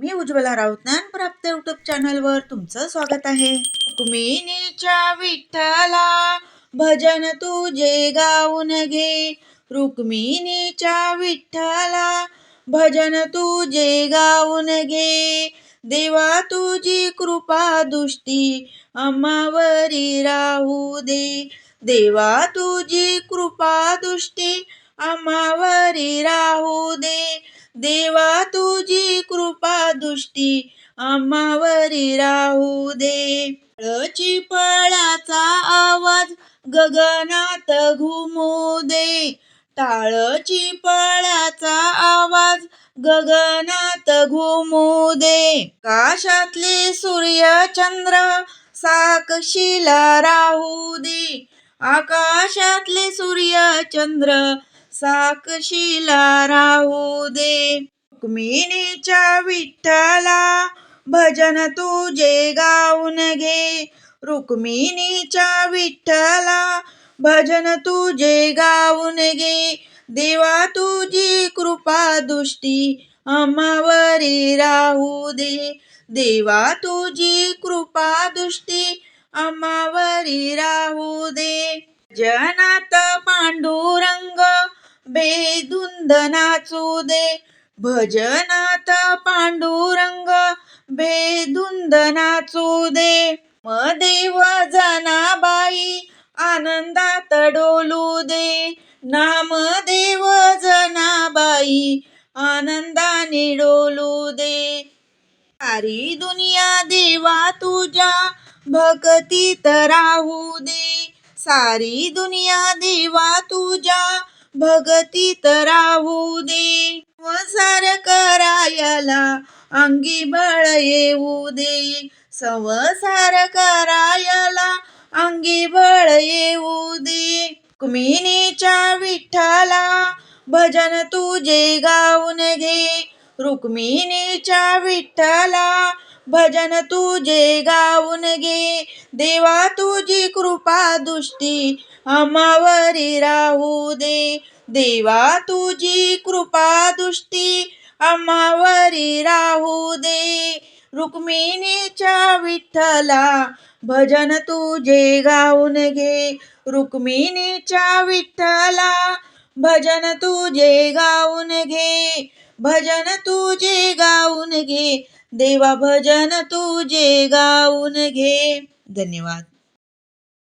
मी Ujjwala Raut ज्ञानप्राप्त YouTube चॅनलवर तुमचं स्वागत आहे. रुक्मिणीच्या विठ्ठला भजन तुझे गाऊन घे. रुक्मिणीच्या विठ्ठला भजन तुझे गाऊन घे. देवा तुझी कृपा दृष्टी आम्हावरी राहू दे. देवा तुझी कृपा दृष्टी आम्हावरी राहू दे. देवा तुझी कृपा दृष्टी आम्हावरी राहू दे. चिपळाचा आवाज गगनात घुमू दे. चिपळाचा आवाज गगनात घुमू दे. आकाशातले सूर्य चंद्र साक्षीला राहू दे. आकाशातले सूर्य चंद्र साक्षीला राहू दे. रुक्मिणीच्या विठ्ठला भजन तुझे गाऊन घे. रुक्मिणीच्या विठ्ठला भजन तुझे गाऊन घे. देवा तुझी कृपा दृष्टी आम्हावरी राहू दे. देवा तुझी कृपा दृष्टी आम्हावरी राहू दे. भजनात पांडुरंग बेधुंद नाचू दे. भजनात पांडुरंग बेधुंद नाचू दे. देव जनाबाई आनंदात डोलू दे. नामदेव जनाबाई आनंदाने डोलू दे. सारी दुनिया देवा तुझ्या भक्तीत राहू दे. सारी दुनिया देवा तुझ्या भक्तीत राहू दे. संसार करायला अंगी बळ येऊ दे. संसार करायला अंगी बळ येऊ दे. रुक्मिणीच्या विठ्ठला भजन तुझे गाऊन घे. रुक्मिणीच्या विठ्ठला भजन तुझे गाऊन घे. देवा तुझी कृपा दृष्टी आम्हावरी राहू दे. देवा तुझी कृपा दृष्टी आम्हावरी राहू दे. रुक्मिणीच्या विठ्ठला भजन तुझे गाऊन घे. रुक्मिणीच्या विठ्ठला भजन तुझे गाऊन घे. भजन तुझे गाऊन घे. देवा भजन तुझे गाऊन घे. धन्यवाद.